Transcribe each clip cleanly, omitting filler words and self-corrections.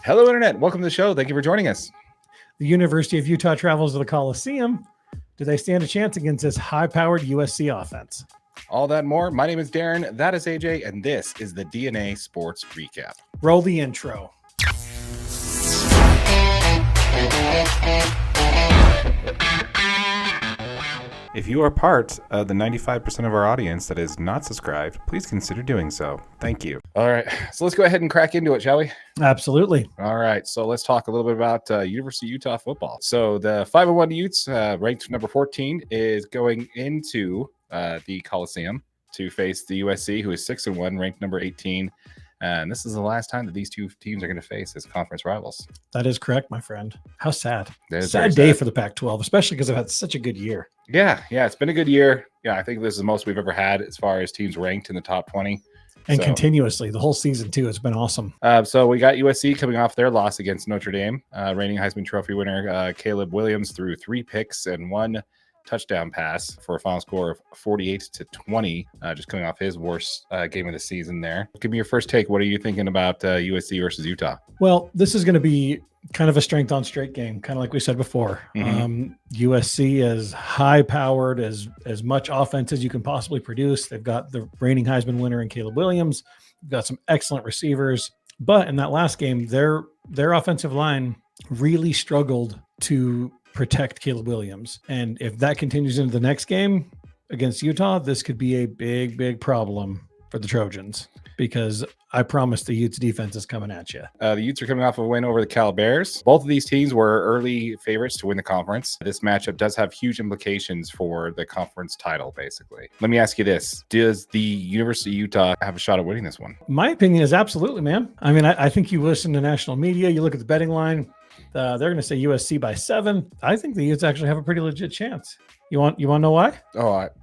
Hello, Internet. Welcome to the show. Thank you for joining us. The University of Utah travels to the Coliseum. Do they stand a chance against this high-powered USC offense? All that and more. My name is Darren. That is AJ. And this is the DNA Sports Recap. Roll the intro. If you are part of the 95% of our audience that is not subscribed, please consider doing so. Thank you. All right. So let's go ahead and crack into it, shall we? Absolutely. All right. So let's talk a little bit about University of Utah football. So the 5-1 Utes, ranked number 14, is going into the Coliseum to face the USC, who is 6-1, ranked number 18. And this is the last time that these two teams are going to face as conference rivals. That is correct, my friend. How sad. Sad day for the Pac-12, especially because they've had such a good year. Yeah, it's been a good year. Yeah, I think this is the most we've ever had as far as teams ranked in the top 20. And continuously, the whole season, too, has been awesome. So we got USC coming off their loss against Notre Dame. Reigning Heisman Trophy winner Caleb Williams threw 3 picks and 1 touchdown pass for a final score of 48-20, just coming off his worst game of the season there. Give me your first take. What are you thinking about USC versus Utah? Well, this is going to be kind of a strength on straight game, kind of like we said before. USC is high powered, as much offense as you can possibly produce. They've got the reigning Heisman winner in Caleb Williams. They've got some excellent receivers, but in that last game, their offensive line really struggled to protect Caleb Williams. And if that continues into the next game against Utah, this could be a big problem for the Trojans, because I promise the Utes defense is coming at you. The Utes are coming off a win over the Cal Bears. Both of these teams were early favorites to win the conference. This matchup does have huge implications for the conference title, basically. Let me ask you this. Does the University of Utah have a shot at winning this one? My opinion is absolutely, man. I mean, I think you listen to national media, you look at the betting line, they're going to say USC by 7. I think the Utes actually have a pretty legit chance. You want to know why?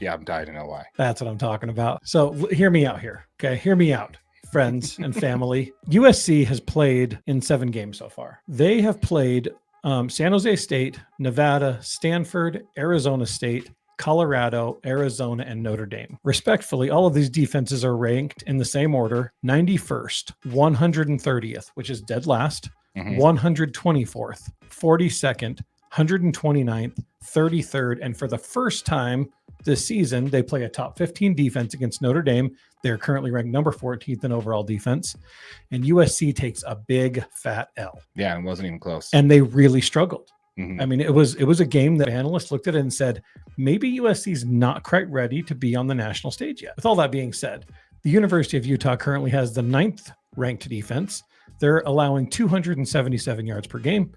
Yeah, I'm dying to know why. That's what I'm talking about. So hear me out here. Okay, hear me out, friends and family. USC has played in 7 games so far. They have played San Jose State, Nevada, Stanford, Arizona State, Colorado, Arizona, and Notre Dame. Respectfully, all of these defenses are ranked in the same order: 91st, 130th, which is dead last, 124th, 42nd, 129th, 33rd, and for the first time this season, they play a top 15 defense against Notre Dame. They're currently ranked number 14th in overall defense, and USC takes a big fat L. Yeah, it wasn't even close. And they really struggled. I mean, it was a game that analysts looked at it and said, maybe USC's not quite ready to be on the national stage yet. With all that being said, the University of Utah currently has the 9th ranked defense. They're allowing 277 yards per game,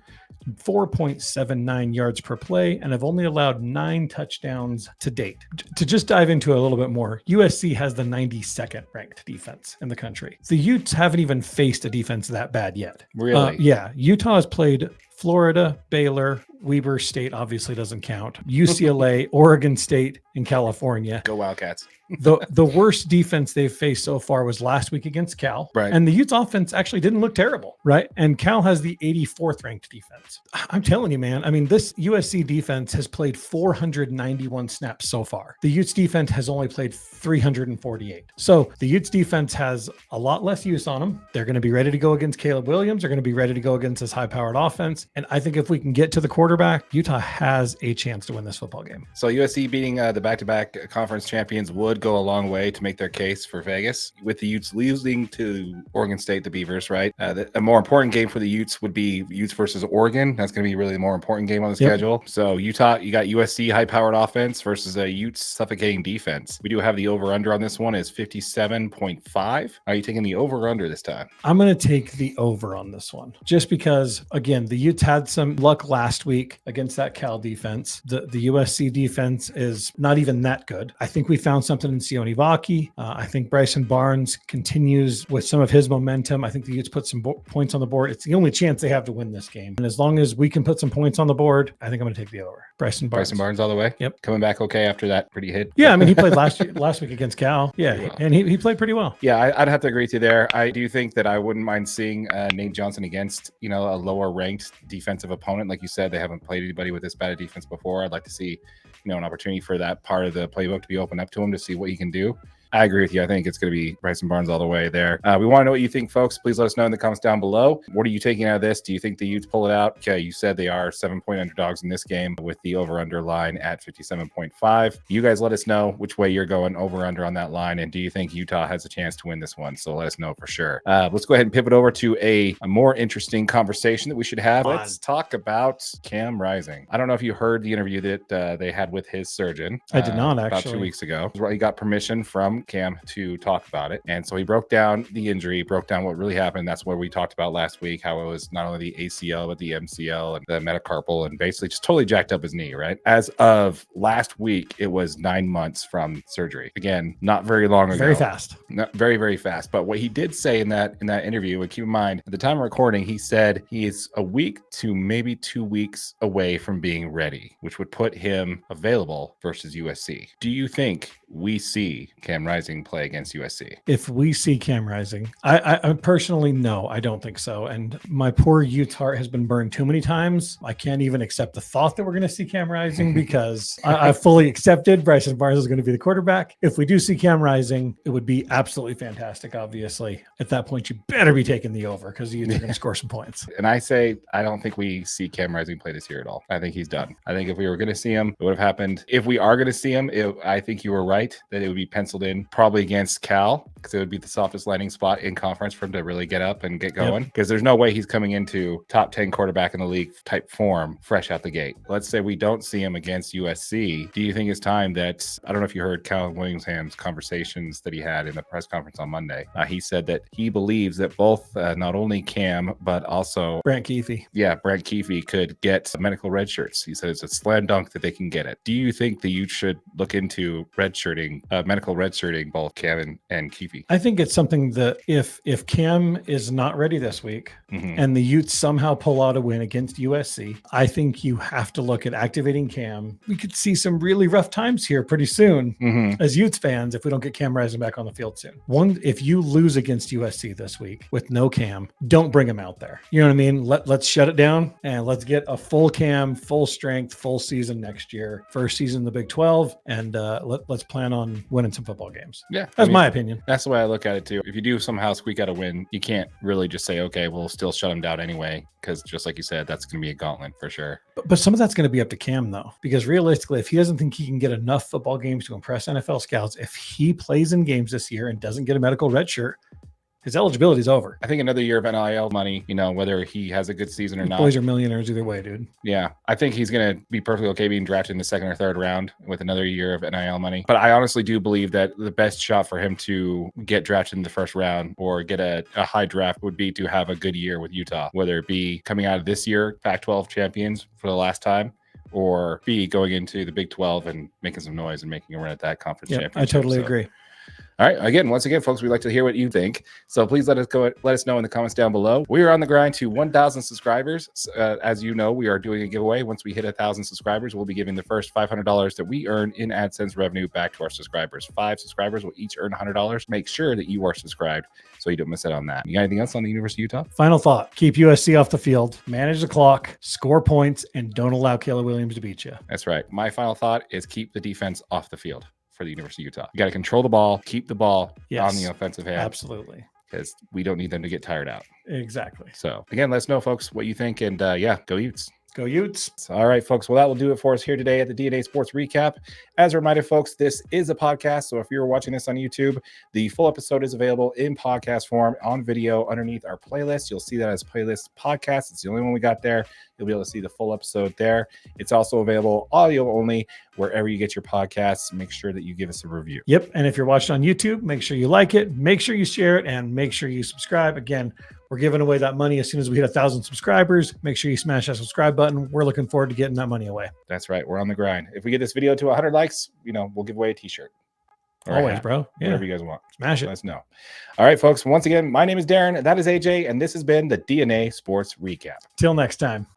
4.79 yards per play, and have only allowed 9 touchdowns to date. To just dive into a little bit more, USC has the 92nd ranked defense in the country. The Utes haven't even faced a defense that bad yet. Really? Yeah. Utah has played Florida, Baylor, Weber State obviously doesn't count, UCLA, Oregon State, and California. Go Wildcats. The worst defense they've faced so far was last week against Cal. Right. And the Utes offense actually didn't look terrible, right? And Cal has the 84th ranked defense. I'm telling you, man, I mean, this USC defense has played 491 snaps so far. The Utes defense has only played 348. So the Utes defense has a lot less use on them. They're going to be ready to go against Caleb Williams. They're going to be ready to go against this high-powered offense. And I think if we can get to the quarterback, Utah has a chance to win this football game. So USC beating the back-to-back conference champions would go a long way to make their case for Vegas. With the Utes losing to Oregon State, the Beavers, right? A more important game for the Utes would be Utes versus Oregon. That's going to be really the more important game on the schedule. So Utah, you got USC high-powered offense versus a Utes suffocating defense. We do have the over-under on this one is 57.5. Are you taking the over-under this time? I'm going to take the over on this one, just because, again, the Utes had some luck last week against that Cal defense. The USC defense is not even that good. I think we found something in Sione Vaki. I think Bryson Barnes continues with some of his momentum. I think the Utes put some points on the board. It's the only chance they have to win this game. And as long as we can put some points on the board, I think I'm going to take the over. Bryson Barnes all the way? Yep. Coming back okay after that pretty hit? Yeah, I mean, he played last week against Cal. Yeah, and he played pretty well. Yeah, I'd have to agree with you there. I do think that I wouldn't mind seeing Nate Johnson against, a lower ranked defensive opponent. Like you said, they haven't played anybody with this bad a defense before. I'd like to see, an opportunity for that part of the playbook to be opened up to him to see what he can do. I agree with you. I think it's going to be Bryson Barnes all the way there. We want to know what you think, folks. Please let us know in the comments down below. What are you taking out of this? Do you think the Utes pull it out? Okay, you said they are 7-point underdogs in this game with the over-under line at 57.5. You guys let us know which way you're going over-under on that line, and do you think Utah has a chance to win this one? So let us know for sure. Let's go ahead and pivot over to a more interesting conversation that we should have. Let's talk about Cam Rising. I don't know if you heard the interview that they had with his surgeon. I did not, about actually. 2 weeks ago. He got permission from Cam to talk about it, and so he broke down the injury, broke down what really happened. That's what we talked about last week, how it was not only the ACL but the MCL and the metacarpal, and basically just totally jacked up his knee, right? As of last week, it was 9 months from surgery. Again, not very long ago. Very fast. Not very, very fast. But what he did say in that interview, and keep in mind, at the time of recording, he said he is a week to maybe 2 weeks away from being ready, which would put him available versus USC. Do you think we see Cam Rising play against USC? If we see Cam Rising, I personally, no, I don't think so. And my poor Utes heart has been burned too many times. I can't even accept the thought that we're going to see Cam Rising because I fully accepted Bryson Barnes is going to be the quarterback. If we do see Cam Rising, it would be absolutely fantastic. Obviously, at that point, you better be taking the over because the Utes are going to score some points. And I say, I don't think we see Cam Rising play this year at all. I think he's done. I think if we were going to see him, it would have happened. If we are going to see him, I think you were right that it would be penciled in probably against Cal because it would be the softest landing spot in conference for him to really get up and get going, because there's no way he's coming into top 10 quarterback in the league type form fresh out the gate. Let's say we don't see him against USC. Do you think it's time that, I don't know if you heard Cal Williamson's conversations that he had in the press conference on Monday. He said that he believes that both not only Cam, but also Brant Keefe. Yeah, Brant Keefe could get medical red shirts. He said it's a slam dunk that they can get it. Do you think the Utes should look into redshirting, medical redshirting both Cam and Keefe? I think it's something that if Cam is not ready this week and the Utes somehow pull out a win against USC, I think you have to look at activating Cam. We could see some really rough times here pretty soon as Utes fans if we don't get Cam Rising back on the field soon. One, if you lose against USC this week with no Cam, don't bring him out there. You know what I mean? Let's shut it down and let's get a full Cam, full strength, full season next year. First season in the Big 12, and let's plan on winning some football games. Yeah, that's my opinion. That's the way I look at it too. If you do somehow squeak out a win, you can't really just say, okay, we'll still shut him down anyway, because just like you said, that's going to be a gauntlet for sure. But some of that's going to be up to Cam though, because realistically, if he doesn't think he can get enough football games to impress NFL scouts, if he plays in games this year and doesn't get a medical red shirt, his eligibility is over. I think another year of NIL money, whether he has a good season or not. Boys are millionaires either way, dude. Yeah. I think he's going to be perfectly okay being drafted in the second or third round with another year of NIL money. But I honestly do believe that the best shot for him to get drafted in the first round or get a high draft would be to have a good year with Utah, whether it be coming out of this year, Pac-12 champions for the last time, or be going into the Big 12 and making some noise and making a run at that conference championship. I totally agree. All right. Once again, folks, we'd like to hear what you think. So please let us know in the comments down below. We are on the grind to 1,000 subscribers. As you know, we are doing a giveaway. Once we hit 1,000 subscribers, we'll be giving the first $500 that we earn in AdSense revenue back to our subscribers. 5 subscribers will each earn $100. Make sure that you are subscribed so you don't miss out on that. You got anything else on the University of Utah? Final thought. Keep USC off the field. Manage the clock. Score points. And don't allow Caleb Williams to beat you. That's right. My final thought is keep the defense off the field for the University of Utah. You got to control the ball, keep the ball on the offensive hand. Absolutely. Because we don't need them to get tired out. Exactly. So again, let us know, folks, what you think. And go Utes. Go Utes. All right, folks. Well, that will do it for us here today at the DNA Sports Recap. As a reminder, folks, this is a podcast. So if you're watching this on YouTube, the full episode is available in podcast form on video underneath our playlist. You'll see that as playlist podcast. It's the only one we got there. You'll be able to see the full episode there. It's also available audio only wherever you get your podcasts. Make sure that you give us a review. Yep. And if you're watching on YouTube, make sure you like it, make sure you share it, and make sure you subscribe. Again, we're giving away that money as soon as we hit 1,000 subscribers. Make sure you smash that subscribe button. We're looking forward to getting that money away. That's right. We're on the grind. If we get this video to 100 likes, we'll give away a t-shirt. Always, bro. Yeah. Whatever you guys want. Smash it. Let us know. All right, folks. Once again, my name is Darren. That is AJ. And this has been the DNA Sports Recap. Till next time.